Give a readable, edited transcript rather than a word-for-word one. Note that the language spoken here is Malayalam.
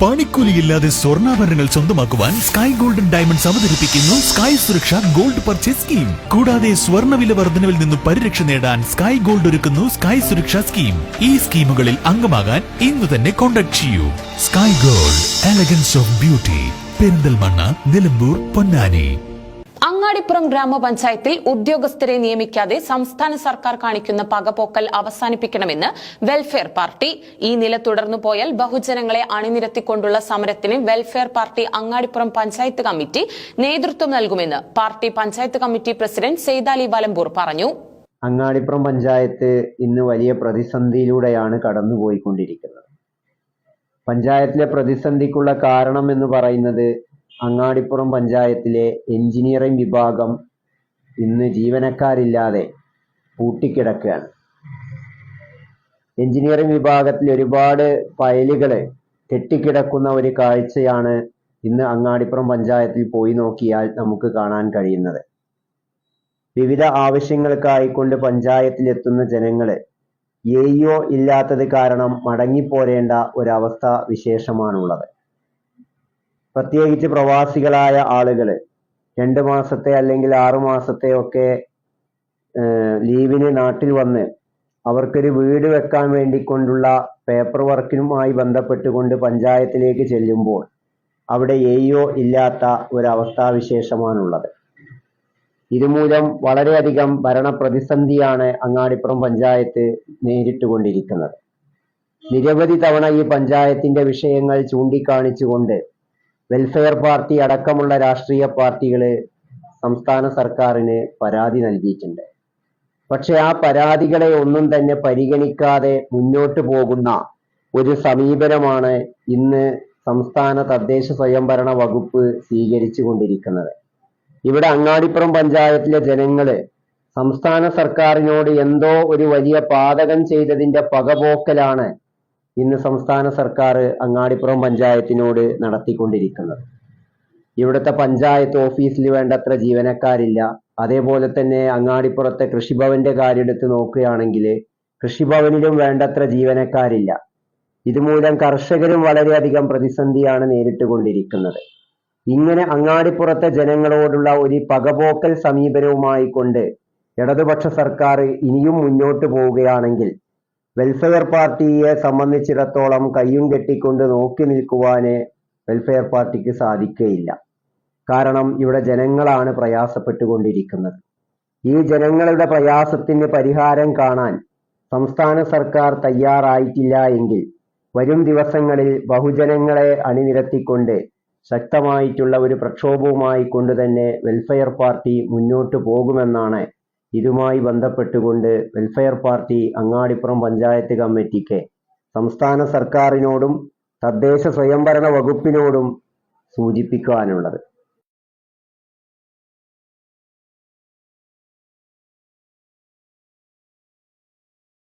പണിക്കൂലിയില്ലാതെ സ്വർണ്ണാഭരണങ്ങൾ സ്വന്തമാക്കുവാൻ സ്കൈ ഗോൾഡൻ ഡയമണ്ട്സ് അവതരിപ്പിക്കുന്നു Sky Suraksha gold purchase scheme. കൂടാതെ സ്വർണ്ണവില വർധനവിൽ നിന്നും പരിരക്ഷ നേടാൻ സ്കൈ ഗോൾഡ് ഒരുക്കുന്നു സ്കൈ സുരക്ഷ സ്കീം. ഈ സ്കീമുകളിൽ അംഗമാകാൻ ഇന്ന് തന്നെ കോൺടാക്ട് ചെയ്യൂ. Sky gold, elegance of beauty, Perinthalmanna, Nilambur, Ponnani. Angadipuram ഗ്രാമപഞ്ചായത്തിൽ ഉദ്യോഗസ്ഥരെ നിയമിക്കാതെ സംസ്ഥാന സർക്കാർ കാണിക്കുന്ന പകപോക്കൽ അവസാനിപ്പിക്കണമെന്ന് വെൽഫെയർ പാർട്ടി. ഈ നില തുടർന്നു പോയാൽ ബഹുജനങ്ങളെ അണിനിരത്തിക്കൊണ്ടുള്ള സമരത്തിന് Welfare Party Angadipuram panchayat committee നേതൃത്വം നൽകുമെന്ന് party panchayat committee president Saithali Valamboor പറഞ്ഞു. അങ്ങാടിപ്പുറം പഞ്ചായത്ത് ഇന്ന് വലിയ പ്രതിസന്ധിയിലൂടെയാണ് കടന്നുപോയിക്കൊണ്ടിരിക്കുന്നത്. പഞ്ചായത്തിലെ പ്രതിസന്ധിക്കുള്ള കാരണം എന്ന് പറയുന്നത് അങ്ങാടിപ്പുറം പഞ്ചായത്തിലെ എഞ്ചിനീയറിംഗ് വിഭാഗം ഇന്ന് ജീവനക്കാരില്ലാതെ പൂട്ടിക്കിടക്കുകയാണ്. എഞ്ചിനീയറിംഗ് വിഭാഗത്തിൽ ഒരുപാട് ഫയലുകൾ കെട്ടിക്കിടക്കുന്ന ഒരു കാഴ്ചയാണ് ഇന്ന് അങ്ങാടിപ്പുറം പഞ്ചായത്തിൽ പോയി നോക്കിയാൽ നമുക്ക് കാണാൻ കഴിയുന്നത്. വിവിധ ആവശ്യങ്ങൾക്കായിക്കൊണ്ട് പഞ്ചായത്തിലെത്തുന്ന ജനങ്ങൾ എഇഒ ഇല്ലാത്തത് കാരണം മടങ്ങിപ്പോരേണ്ട ഒരവസ്ഥ വിശേഷമാണുള്ളത്. പ്രത്യേകിച്ച് പ്രവാസികളായ ആളുകൾ 2 മാസത്തെ അല്ലെങ്കിൽ 6 മാസത്തെ ഒക്കെ ലീവിന് നാട്ടിൽ വന്ന് അവർക്കൊരു വീട് വെക്കാൻ വേണ്ടിക്കൊണ്ടുള്ള പേപ്പർ വർക്കിനുമായി ബന്ധപ്പെട്ടുകൊണ്ട് പഞ്ചായത്തിലേക്ക് ചെല്ലുമ്പോൾ അവിടെ എഇഒ ഇല്ലാത്ത ഒരവസ്ഥാവിശേഷമാണുള്ളത്. ഇതുമൂലം വളരെയധികം ഭരണപ്രതിസന്ധിയാണ് അങ്ങാടിപ്പുറം പഞ്ചായത്ത് നേരിട്ടുകൊണ്ടിരിക്കുന്നത്. നിരവധി തവണ ഈ പഞ്ചായത്തിന്റെ വിഷയങ്ങൾ ചൂണ്ടിക്കാണിച്ചുകൊണ്ട് വെൽഫെയർ പാർട്ടി അടക്കമുള്ള രാഷ്ട്രീയ പാർട്ടികൾ സംസ്ഥാന സർക്കാരിന് പരാതി നൽകിയിട്ടുണ്ട്. പക്ഷെ ആ പരാതികളെ ഒന്നും തന്നെ പരിഗണിക്കാതെ മുന്നോട്ട് പോകുന്ന ഒരു സമീപനമാണ് ഇന്ന് സംസ്ഥാന തദ്ദേശ സ്വയംഭരണ വകുപ്പ് സ്വീകരിച്ചു കൊണ്ടിരിക്കുന്നത്. ഇവിടെ അങ്ങാടിപ്പുറം പഞ്ചായത്തിലെ ജനങ്ങള് സംസ്ഥാന സർക്കാരിനോട് എന്തോ ഒരു വലിയ പാതകം ചെയ്തതിന്റെ പകപോക്കലാണ് ഇന്ന് സംസ്ഥാന സർക്കാർ അങ്ങാടിപ്പുറം പഞ്ചായത്തിനോട് നടത്തിക്കൊണ്ടിരിക്കുന്നത്. ഇവിടുത്തെ പഞ്ചായത്ത് ഓഫീസിൽ വേണ്ടത്ര ജീവനക്കാരില്ല. അതേപോലെ തന്നെ അങ്ങാടിപ്പുറത്തെ കൃഷിഭവന്റെ കാര്യം എടുത്ത് നോക്കുകയാണെങ്കിൽ കൃഷിഭവനിലും വേണ്ടത്ര ജീവനക്കാരില്ല. ഇതുമൂലം കർഷകരും വളരെയധികം പ്രതിസന്ധിയാണ് നേരിട്ടുകൊണ്ടിരിക്കുന്നത്. ഇങ്ങനെ അങ്ങാടിപ്പുറത്തെ ജനങ്ങളോടുള്ള ഒരു പകപോക്കൽ സമീപനവുമായി കൊണ്ട് ഇടതുപക്ഷ സർക്കാർ ഇനിയും മുന്നോട്ട് പോവുകയാണെങ്കിൽ വെൽഫെയർ പാർട്ടിയെ സംബന്ധിച്ചിടത്തോളം കയ്യും കെട്ടിക്കൊണ്ട് നോക്കി നിൽക്കുവാന് വെൽഫെയർ പാർട്ടിക്ക് സാധിക്കുകയില്ല. കാരണം ഇവിടെ ജനങ്ങളാണ് പ്രയാസപ്പെട്ടുകൊണ്ടിരിക്കുന്നത്. ഈ ജനങ്ങളുടെ പ്രയാസത്തിന് പരിഹാരം കാണാൻ സംസ്ഥാന സർക്കാർ തയ്യാറായിട്ടില്ല എങ്കിൽ വരും ദിവസങ്ങളിൽ ബഹുജനങ്ങളെ അണിനിരത്തിക്കൊണ്ട് ശക്തമായിട്ടുള്ള ഒരു പ്രക്ഷോഭവുമായി കൊണ്ട് തന്നെ വെൽഫെയർ പാർട്ടി മുന്നോട്ട് പോകുമെന്നാണ് ഇതുമായി ബന്ധപ്പെട്ടുകൊണ്ട് വെൽഫെയർ പാർട്ടി അങ്ങാടിപ്പുറം പഞ്ചായത്ത് കമ്മിറ്റിക്ക് സംസ്ഥാന സർക്കാരിനോടും തദ്ദേശ സ്വയംഭരണ വകുപ്പിനോടും സൂചിപ്പിക്കാനുള്ളത്.